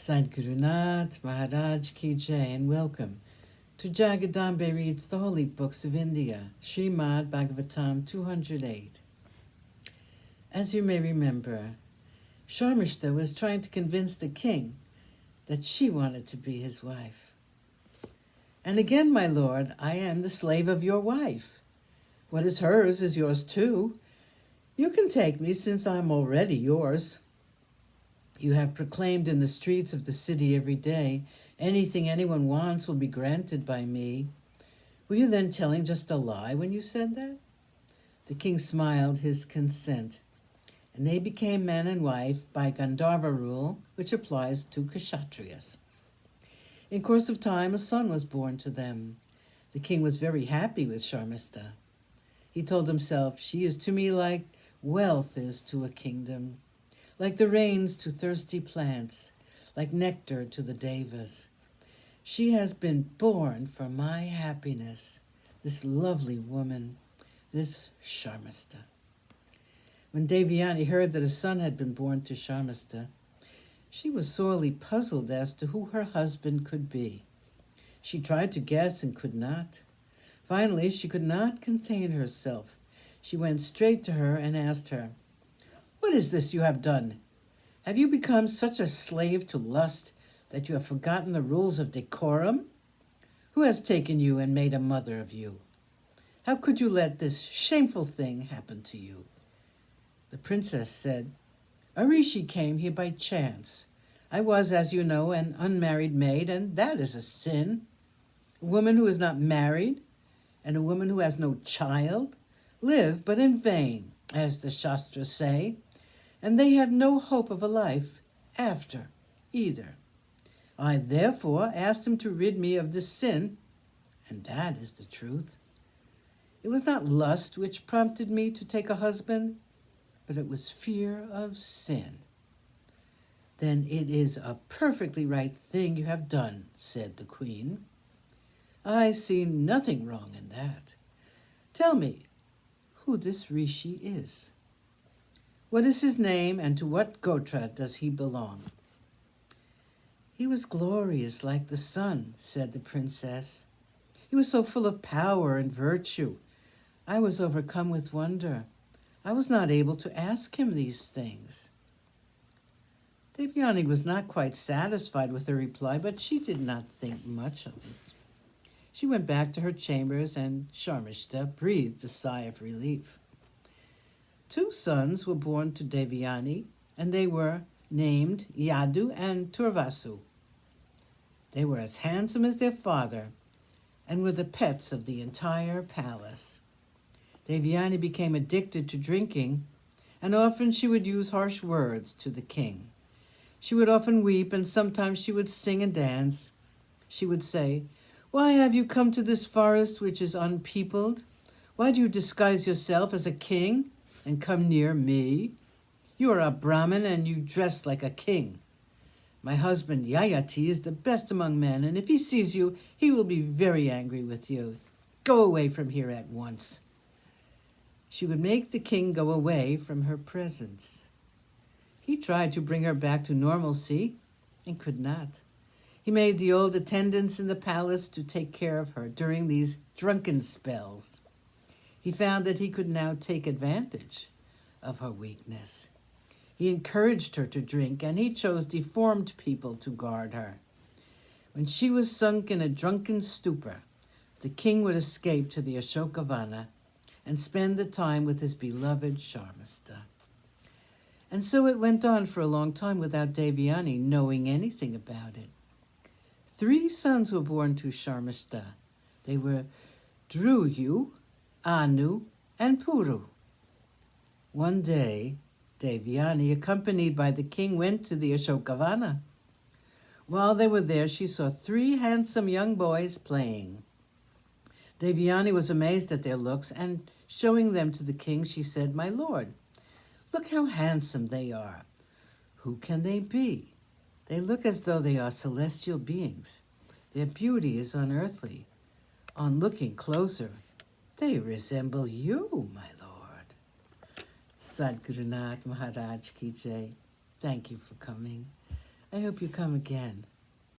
Sadhgurunath Maharaj Ki Jai, and welcome to Jagadambe Reads the Holy Books of India, ShrimadBhagavatam208. As you may remember, Sharmishta was trying to convince the king that she wanted to be his wife. And again, my lord, I am the slave of your wife. What is hers is yours too. You can take me since I'm already yours. You have proclaimed in the streets of the city every day, anything anyone wants will be granted by me. Were you then telling just a lie when you said that? The king smiled his consent, and they became man and wife by Gandharva rule, which applies to Kshatriyas. In course of time, a son was born to them. The king was very happy with Sharmista. He told himself, she is to me like wealth is to a kingdom, like the rains to thirsty plants, like nectar to the devas. She has been born for my happiness, this lovely woman, this Sharmista. When Devyani heard that a son had been born to Sharmista, she was sorely puzzled as to who her husband could be. She tried to guess and could not. Finally, she could not contain herself. She went straight to her and asked her, "What is this you have done? Have you become such a slave to lust that you have forgotten the rules of decorum? Who has taken you and made a mother of you? How could you let this shameful thing happen to you?" The princess said, "A rishi came here by chance. I was, as you know, an unmarried maid, and that is a sin. A woman who is not married and a woman who has no child live but in vain, as the Shastras say, and they have no hope of a life after either. I therefore asked him to rid me of this sin, and that is the truth. It was not lust which prompted me to take a husband, but it was fear of sin." "Then it is a perfectly right thing you have done," said the queen. "I see nothing wrong in that. Tell me who this rishi is. What is his name, and to what gotra does he belong?" "He was glorious like the sun," said the princess. "He was so full of power and virtue. I was overcome with wonder. I was not able to ask him these things." Devyani was not quite satisfied with her reply, but she did not think much of it. She went back to her chambers, and Sharmishta breathed a sigh of relief. 2 sons were born to Devyani, and they were named Yadu and Turvasu. They were as handsome as their father, and were the pets of the entire palace. Devyani became addicted to drinking, and often she would use harsh words to the king. She would often weep, and sometimes she would sing and dance. She would say, "Why have you come to this forest which is unpeopled? Why do you disguise yourself as a king and come near me? You are a Brahmin and you dress like a king. My husband Yayati is the best among men, and if he sees you, he will be very angry with you. Go away from here at once." She would make the king go away from her presence. He tried to bring her back to normalcy and could not. He made the old attendants in the palace to take care of her during these drunken spells. He found that he could now take advantage of her weakness. He encouraged her to drink, and he chose deformed people to guard her. When she was sunk in a drunken stupor, the king would escape to the Ashokavana and spend the time with his beloved Sharmista. And so it went on for a long time without Devyani knowing anything about it. 3 sons were born to Sharmista. They were Dhruyu, Anu, and Puru. One day, Devyani, accompanied by the king, went to the Ashokavana. While they were there, she saw 3 handsome young boys playing. Devyani was amazed at their looks, and showing them to the king, she said, "My lord, look how handsome they are. Who can they be? They look as though they are celestial beings. Their beauty is unearthly. On looking closer, they resemble you, my lord." Sadhgurunath Maharaj Ki Jai. Thank you for coming. I hope you come again.